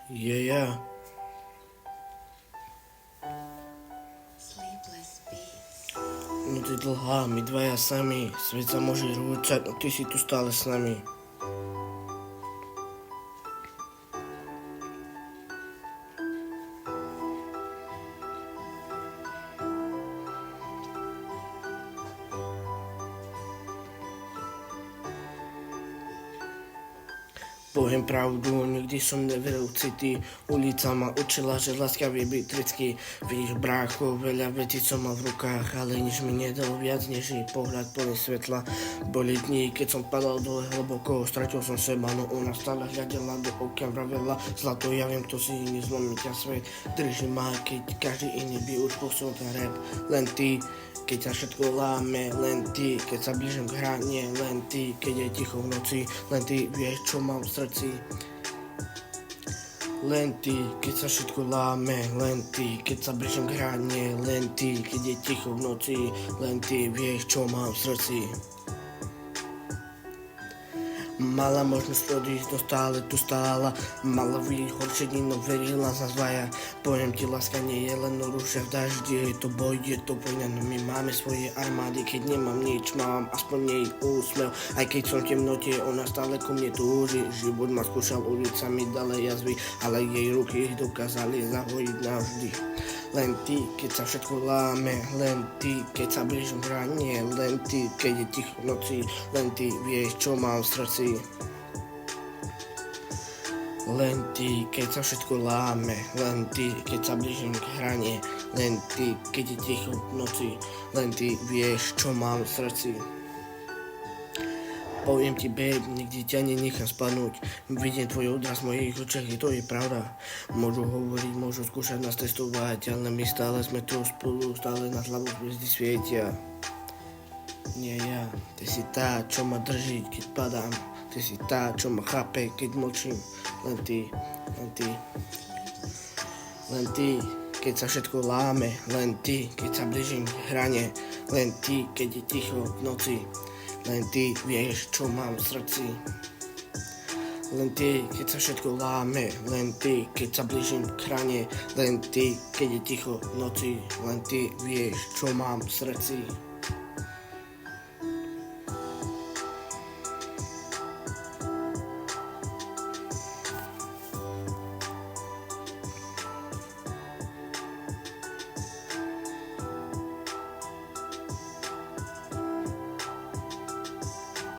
Je ja. No ty dlhá, my dvaja sami. Svet sa môže rúcať, no ty si tu stále s nami. Poviem pravdu, nikdy som neveril city. Ulica ma učila, že láska vie byť tricky. Vidíš brácho, veľa vecí som mal v rukách, ale nič mi nedalo viac než jej pohľad plný svetla. Boli dní, keď som padal dole hlboko, stratil som seba, no ona stále hľadela do oka, vravela: zlato, ja viem, kto si iný, zlomí ťa svet. Drží ma, keď každý iný by už pustil ten rap. Len ty, keď sa všetko láme, len ty, keď sa blížim k hrane, len ty, keď je ticho v noci, len ty vieš, čo mám v srdci. Len ty, keď sa všetko láme, len ty, keď sa blížim k hrane, len ty, keď je ticho v noci, len ty vieš, čo mám v srdci. Mala možnosť odísť, no stále tu stála. Mala vidieť horšie dni, no verila za zvaja. Poviem ti, láska nie je len rúža v daždi. Je to boj, je to vojna, no my máme svoje armády. Keď nemám nič, mám aspoň jej úsmev. Aj keď som v temnote, ona stále ku mne túži. Život ma skúšal ulicami, dale jazvy, ale jej ruky ich dokázali zahojiť navždy. Len ty, keď sa všetko láme, len ty, keď sa blížim k hrane, len ty, keď je ticho v noci, len ty vieš, čo mám v srdci. Len ty, keď sa všetko láme, len ty, keď sa blížim k hrane, len ty, keď je ticho v noci, len ty vieš, čo mám v srdci. Poviem ti, babe, nikdy ťa nenechám spadnúť. Vidím tvoj odraz v mojich očiach, to je pravda. Môžu hovoriť, môžu skúšať nás testovať, ale my stále sme tu spolu, stále nad hlavou hviezdy svietia. Nie ja, ty si tá, čo ma drží, keď padám. Ty si tá, čo ma chápe, keď mlčím. Len ty, len ty. Len ty, keď sa všetko láme. Len ty, keď sa blížim k hrane. Len ty, keď je ticho v noci. Len ty vieš, čo mám v srdci. Len ty, keď sa všetko láme. Len ty, keď sa blížim k hrane. Len ty, keď je ticho v noci. Len ty vieš, čo mám v srdci.